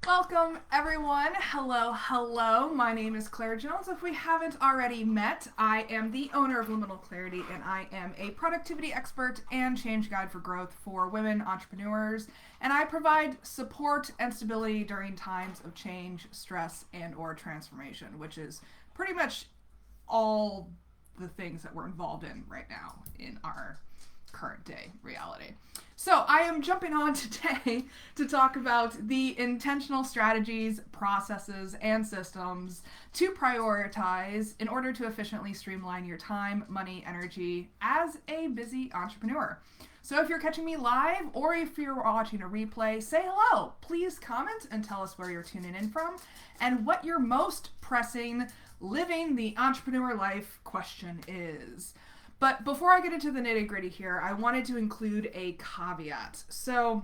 Welcome, everyone. Hello. My name is Claire Jones. If we haven't already met, I am the owner of Liminal Clarity, and I am a productivity expert and change guide for growth for women entrepreneurs. And I provide support and stability during times of change, stress, and/or transformation, which is pretty much all the things that we're involved in right now in our current day reality. So I am jumping on today to talk about the intentional strategies, processes, and systems to prioritize in order to efficiently streamline your time, money, energy as a busy entrepreneur. So if you're catching me live or if you're watching a replay, say hello. Please comment and tell us where you're tuning in from and what your most pressing living the entrepreneur life question is. But before I get into the nitty-gritty here, I wanted to include a caveat. So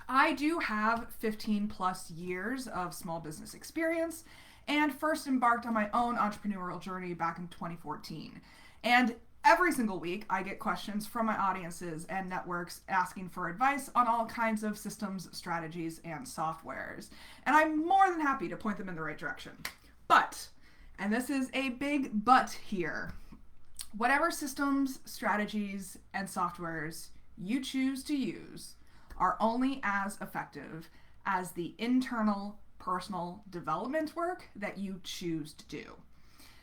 I do have 15 plus years of small business experience and first embarked on my own entrepreneurial journey back in 2014. And every single week I get questions from my audiences and networks asking for advice on all kinds of systems, strategies, and softwares. And I'm more than happy to point them in the right direction. But, and this is a big but here, whatever systems, strategies, and softwares you choose to use are only as effective as the internal personal development work that you choose to do.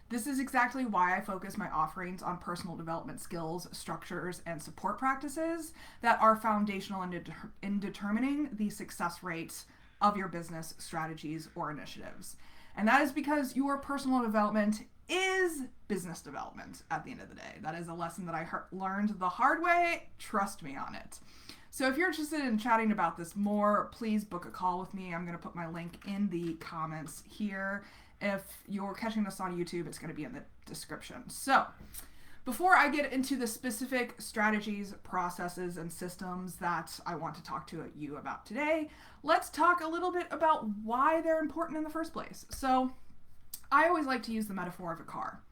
This is exactly why I focus my offerings on personal development skills, structures, and support practices that are foundational in determining the success rates of your business strategies or initiatives. And that is because your personal development is business development at the end of the day. That is a lesson that I learned the hard way. Trust me on it. So if you're interested in chatting about this more, please book a call with me. I'm going to put my link in the comments here. If you're catching this on YouTube, it's going to be in the description. So before I get into the specific strategies, processes, and systems that I want to talk to you about today, let's talk a little bit about why they're important in the first place. So I always like to use the metaphor of a car.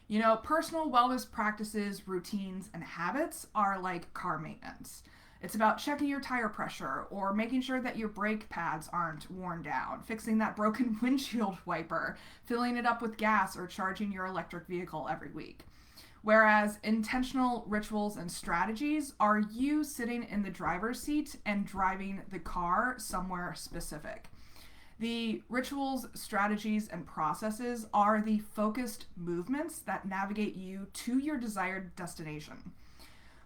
You know, personal wellness practices, routines, and habits are like car maintenance. It's about checking your tire pressure or making sure that your brake pads aren't worn down, fixing that broken windshield wiper, filling it up with gas, or charging your electric vehicle every week. Whereas intentional rituals and strategies are you sitting in the driver's seat and driving the car somewhere specific. The rituals, strategies, and processes are the focused movements that navigate you to your desired destination.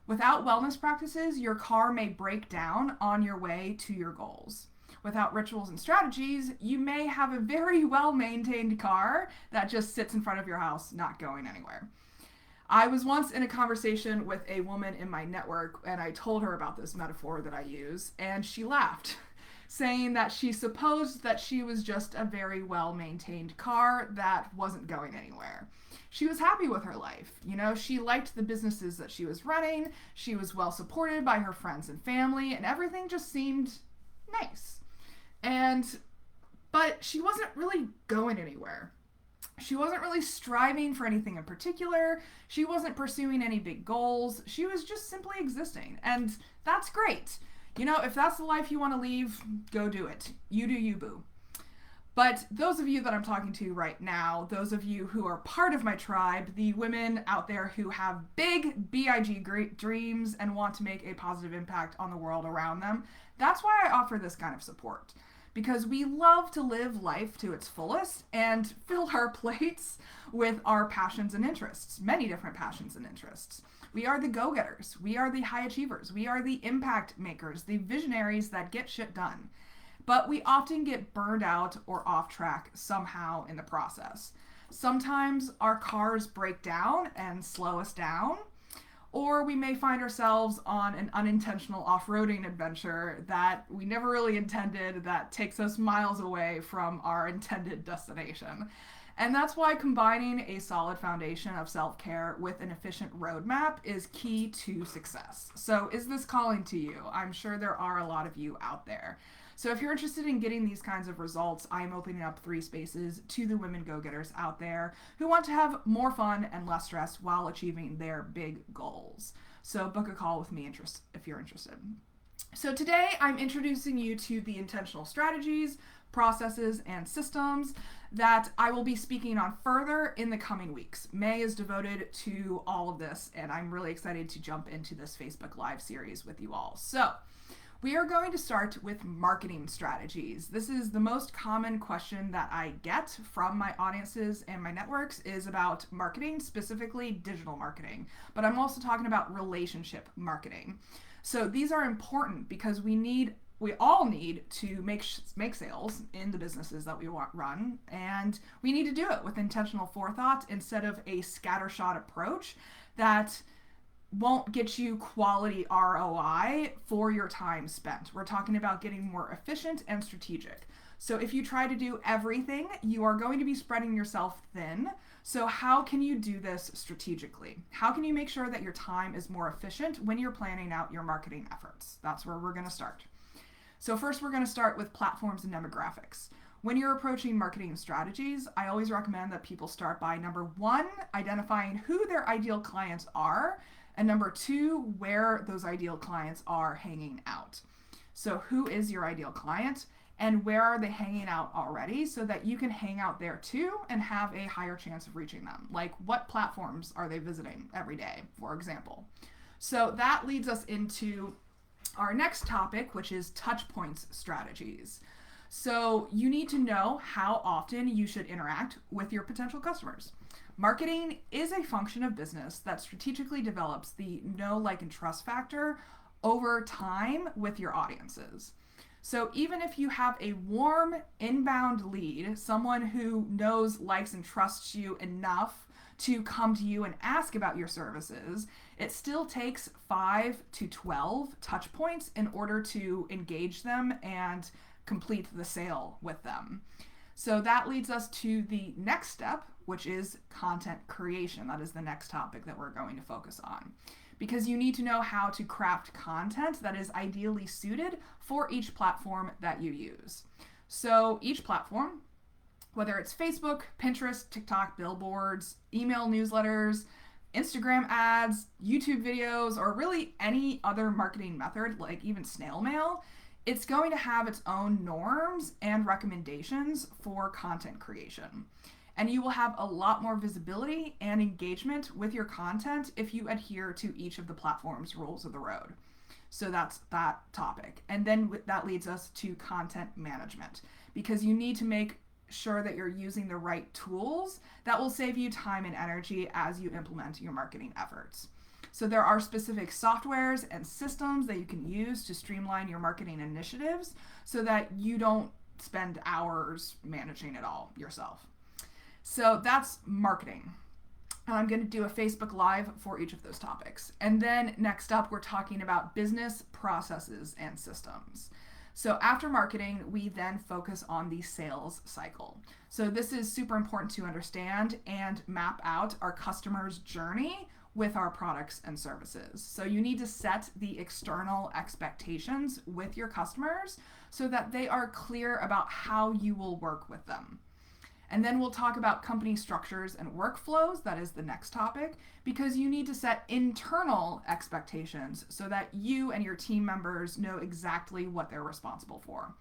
Without wellness practices, your car may break down on your way to your goals. Without rituals and strategies, you may have a very well-maintained car that just sits in front of your house, not going anywhere. I was once in a conversation with a woman in my network, and I told her about this metaphor that I use, and she laughed, saying that she supposed that she was just a very well-maintained car that wasn't going anywhere. She was happy with her life. You know, she liked the businesses that she was running. She was well supported by her friends and family, and everything just seemed nice. But she wasn't really going anywhere. She wasn't really striving for anything in particular. She wasn't pursuing any big goals. She was just simply existing. And that's great. You know, if that's the life you want to leave, go do it. You do you, boo. But those of you that I'm talking to right now, those of you who are part of my tribe, the women out there who have big BIG dreams and want to make a positive impact on the world around them, that's why I offer this kind of support. Because we love to live life to its fullest and fill our plates with our passions and interests, many different passions and interests. We are the go-getters. We are the high achievers. We are the impact makers, the visionaries that get shit done. But we often get burned out or off track somehow in the process. Sometimes our cars break down and slow us down, or we may find ourselves on an unintentional off-roading adventure that we never really intended that takes us miles away from our intended destination. And that's why combining a solid foundation of self-care with an efficient roadmap is key to success. So is this calling to you? I'm sure there are a lot of you out there. So if you're interested in getting these kinds of results, I am opening up 3 spaces to the women go-getters out there who want to have more fun and less stress while achieving their big goals. So book a call with me if you're interested. So today I'm introducing you to the intentional strategies, processes, and systems that I will be speaking on further in the coming weeks. May is devoted to all of this, and I'm really excited to jump into this Facebook Live series with you all. So, we are going to start with marketing strategies. This is the most common question that I get from my audiences and my networks is about marketing, specifically digital marketing. But I'm also talking about relationship marketing. So these are important because we all need to make sales in the businesses that we want run, and we need to do it with intentional forethought instead of a scattershot approach that won't get you quality ROI for your time spent. We're talking about getting more efficient and strategic. So if you try to do everything, you are going to be spreading yourself thin. So how can you do this strategically? How can you make sure that your time is more efficient when you're planning out your marketing efforts? That's where we're going to start. So first, we're going to start with platforms and demographics. When you're approaching marketing strategies, I always recommend that people start by number 1, identifying who their ideal clients are, and number 2, where those ideal clients are hanging out. So who is your ideal client and where are they hanging out already so that you can hang out there too and have a higher chance of reaching them? Like, what platforms are they visiting every day, for example? So that leads us into our next topic, which is touch points strategies. So you need to know how often you should interact with your potential customers. Marketing is a function of business that strategically develops the know, like, and trust factor over time with your audiences. So even if you have a warm inbound lead, someone who knows, likes, and trusts you enough to come to you and ask about your services, it still takes 5 to 12 touch points in order to engage them and complete the sale with them. So that leads us to the next step, which is content creation. That is the next topic that we're going to focus on. Because you need to know how to craft content that is ideally suited for each platform that you use. So each platform, whether it's Facebook, Pinterest, TikTok, billboards, email newsletters, Instagram ads, YouTube videos, or really any other marketing method, like even snail mail, it's going to have its own norms and recommendations for content creation. And you will have a lot more visibility and engagement with your content if you adhere to each of the platform's rules of the road. So that's that topic. And then that leads us to content management, because you need to make sure that you're using the right tools that will save you time and energy as you implement your marketing efforts. So there are specific softwares and systems that you can use to streamline your marketing initiatives so that you don't spend hours managing it all yourself. So that's marketing. And I'm going to do a Facebook Live for each of those topics. And then next up, we're talking about business processes and systems. So after marketing, we then focus on the sales cycle. So this is super important to understand and map out our customer's journey with our products and services. So you need to set the external expectations with your customers so that they are clear about how you will work with them. And then we'll talk about company structures and workflows. That is the next topic, because you need to set internal expectations so that you and your team members know exactly what they're responsible for.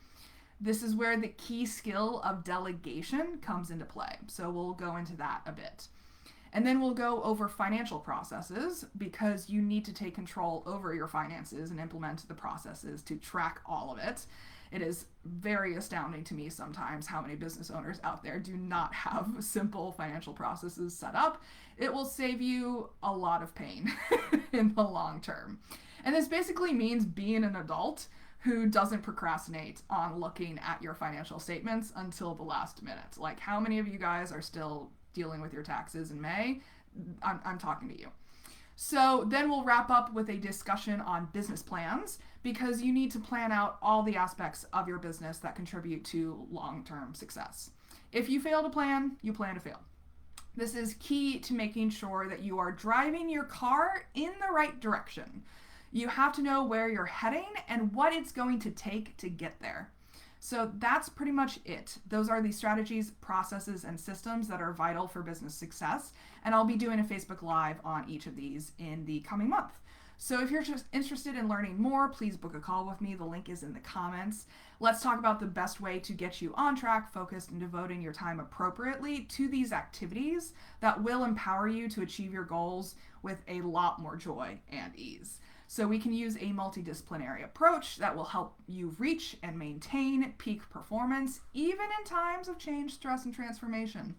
This is where the key skill of delegation comes into play. So we'll go into that a bit. And then we'll go over financial processes, because you need to take control over your finances and implement the processes to track all of it. It is very astounding to me sometimes how many business owners out there do not have simple financial processes set up. It will save you a lot of pain in the long term. And this basically means being an adult who doesn't procrastinate on looking at your financial statements until the last minute. Like, how many of you guys are still dealing with your taxes in May? I'm talking to you. So then we'll wrap up with a discussion on business plans, because you need to plan out all the aspects of your business that contribute to long-term success. If you fail to plan, you plan to fail. This is key to making sure that you are driving your car in the right direction. You have to know where you're heading and what it's going to take to get there. So that's pretty much it. Those are the strategies, processes, and systems that are vital for business success. And I'll be doing a Facebook Live on each of these in the coming month. So if you're just interested in learning more, please book a call with me. The link is in the comments. Let's talk about the best way to get you on track, focused, and devoting your time appropriately to these activities that will empower you to achieve your goals with a lot more joy and ease. So we can use a multidisciplinary approach that will help you reach and maintain peak performance, even in times of change, stress, and transformation.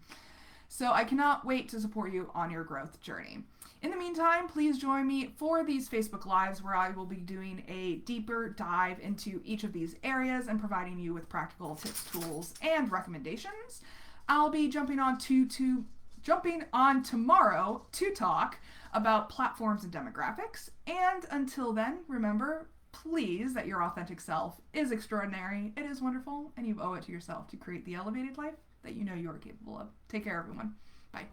So I cannot wait to support you on your growth journey. In the meantime, please join me for these Facebook Lives where I will be doing a deeper dive into each of these areas and providing you with practical tips, tools, and recommendations. I'll be jumping on tomorrow to talk about platforms and demographics. And until then, remember, please, that your authentic self is extraordinary, it is wonderful, and you owe it to yourself to create the elevated life that you know you are capable of. Take care, everyone. Bye.